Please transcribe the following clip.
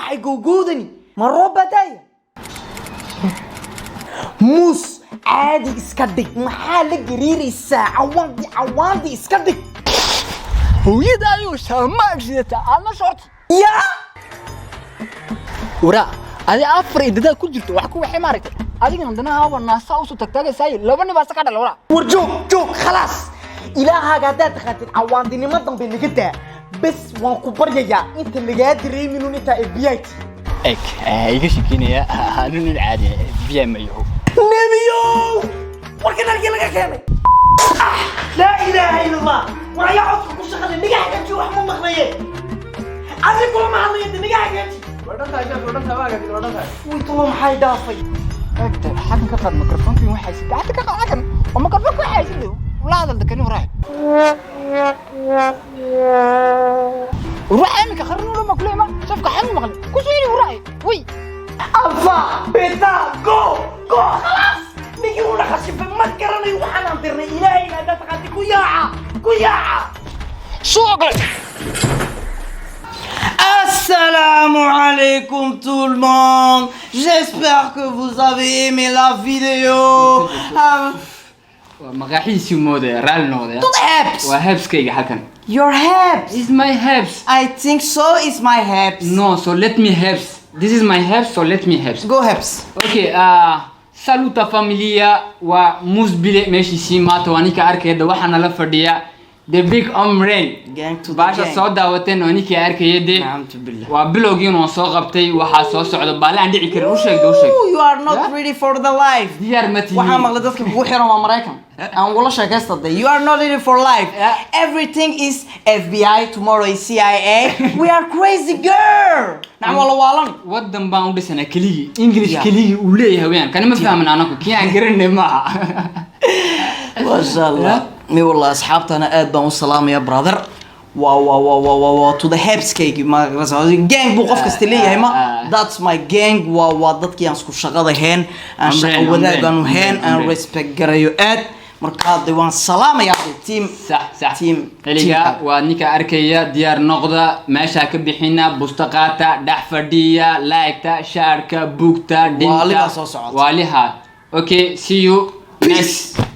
waxay googudani ma roobadaay mus caadi iska dhig maxaa la gariiraysaa cawaandi iska dhig hooyada ayuu saamaajidata ama short ya wara adi afar idada ku jirto wax ku waxay maaragtay adiga andana hawa naasa u tagtaagaysaa laba nin baa ka dhalay wara war joog khalaas ilaahaga hadaad taqaantid cawaandinimo dambe naga daa bas waan ku baryayaa inta lagaa dareemin inta FBI ek iga shikinaya anu nin caadi FBI ma yaho nebiyo warkan halkii laga keenay لا إله إلا الله ولا يعود في كل شغلة نجح جنتي وحمو مغنية أذكر مع الله يد نجح جنتي ورنا تاجا ويطلعوا محاي دافي أكتر حد كفر ميكروفون في واحد سيد حتى كفر وميكروفون في واحد سيد ولا هذا اللي كانوا رايح وروح عمك خرنوا له مكلمة شوف كحل مغلي كوسيني وراي وي ألفا بيتا جو خلاص نيجي ولا خشيف ما تكرني وحنا نطيرني إلهي لا تقعد كياعة شغل Assalamu alaikum tout le monde. J'espère que vous avez aimé la vidéo. مغاحيسي مودة رال نودة. Tot haps. وهابس كيجي حكن. Your haps. It's my haps. I think so. It's my haps. No, so let me haps. This is my haps, so let me haps. Go haps. Okay. Saluta familia wa musbile meshi sima to anika arkayda waxana la fadhiya the big rain Gang to the baasha gang. soo daawateen anika arkayde waa bilowgiin oo soo qabtay waxa soo socdo baalaan dhici karin u sheeg. You are not ready for the life. diyaar ma tihiin waxaan maqlay dadka ugu xiran waa Mareykan aan wala sheekaystaday. You are not ready for life. Everything is FBI, tomorrow is CIA. We are crazy girl. Nacam wala waalan. wadan baan u dhisana kaliya English kaliya uu leeyahay weeyaan kana ma fahmin anaku kii aan garanay ma ما شاء الله مي والله أصحابتنا أد بان سلام يا brother واو to the haps cake ما gang بوقف كستلية هما that's my gang ضدك يان سكو شغادة هين أن شغل وذاقانو هين أن respect قريو أد مركاد ديوان سلام يا تيم صح تيم هليغا وانيكا أركيا ديار نقضة ماشا كبحينا بوستقاتا دحفردية لايكتا شاركا بوكتا دينتا واليها سو سعود واليها okay see you peace